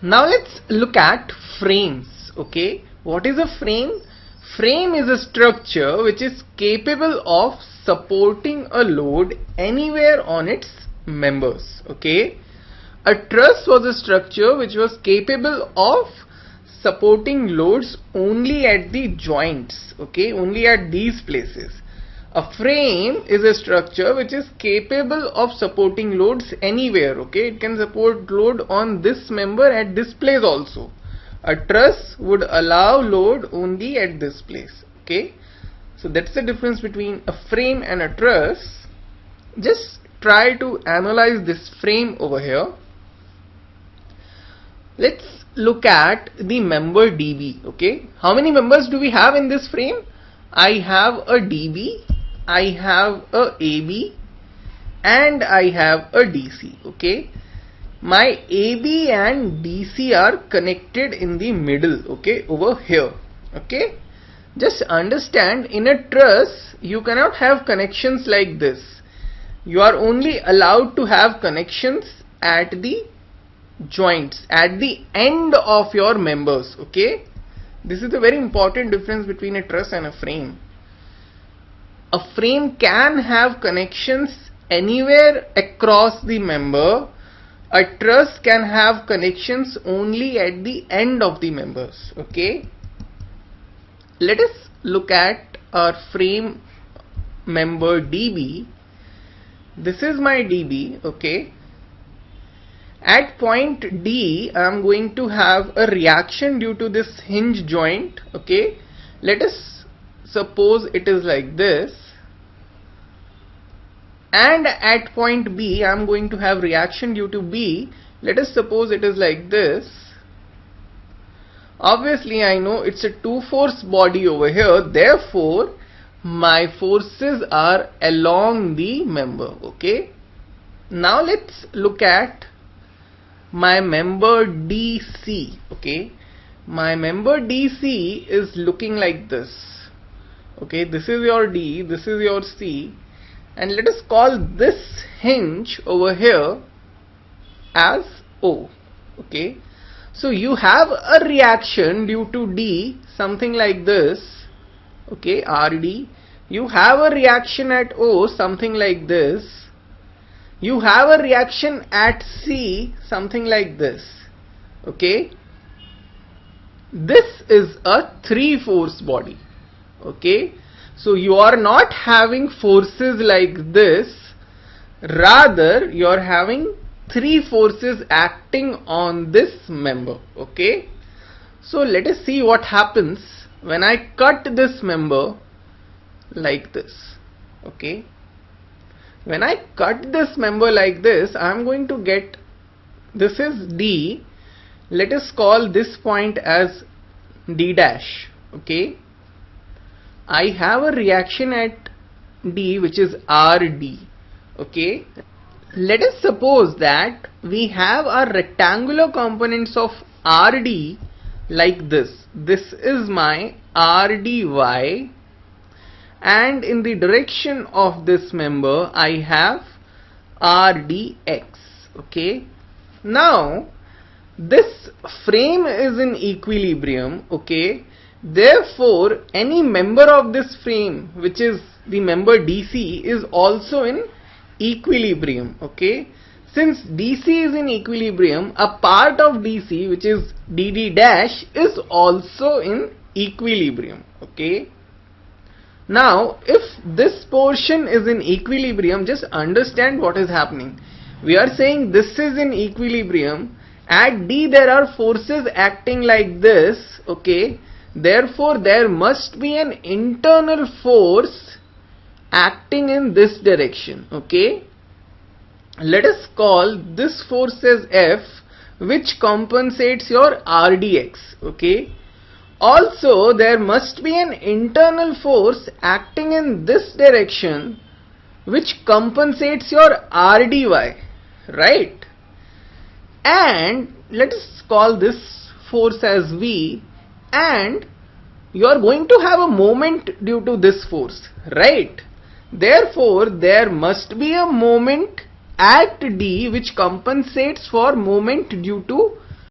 Now let's look at frames. Okay, what is a frame? Frame is a structure which is capable of supporting a load anywhere on its members. Okay, a truss was a structure which was capable of supporting loads only at the joints. Okay, only at these places. A frame is a structure which is capable of supporting loads anywhere. Okay, it can support load on this member at this place also. A truss would allow load only at this place. Okay, so that's the difference between a frame and a truss. Just try to analyze this frame over here. Let's look at the member DB. Okay, how many members do we have in this frame? I have a DB, I have a AB, and I have a DC. Okay, my AB and DC are connected in the middle. Okay, over here. Okay, just understand, in a truss you cannot have connections like this. You are only allowed to have connections at the joints, at the end of your members. Okay, this is a very important difference between a truss and a frame. A frame can have connections anywhere across the member. A truss can have connections only at the end of the members. Okay, let us look at our frame member DB. This is my DB. Okay, at point D I am going to have a reaction due to this hinge joint. Okay, let us suppose it is like this, and at point B I am going to have reaction due to B. Let us suppose it is like this. Obviously I know it's a two force body over here, therefore my forces are along the member. Okay, now let's look at my member DC. Okay, my member DC is looking like this. Okay, this is your D, this is your C, and let us call this hinge over here as O. Okay, so you have a reaction due to D, something like this. Okay, RD. You have a reaction at O, something like this. You have a reaction at C, something like this. Okay, this is a three force body. Okay, so you are not having forces like this, rather you are having three forces acting on this member. Okay, so let us see what happens when I cut this member like this. Okay, when I cut this member like this, I am going to get, this is D, let us call this point as D dash. Okay, I have a reaction at D which is RD. Okay, let us suppose that we have our rectangular components of RD like this. This is my RDY, and in the direction of this member I have RDX. Okay, now this frame is in equilibrium. Okay, therefore any member of this frame, which is the member DC, is also in equilibrium. Okay, since DC is in equilibrium, a part of DC which is DD dash is also in equilibrium. Okay, now if this portion is in equilibrium, just understand what is happening. We are saying this is in equilibrium. At D there are forces acting like this. Okay, therefore there must be an internal force acting in this direction. Okay, let us call this force as F, which compensates your RDX. Okay, also there must be an internal force acting in this direction which compensates your RDY, right? And let us call this force as V, and you are going to have a moment due to this force, right? Therefore there must be a moment at D which compensates for moment due to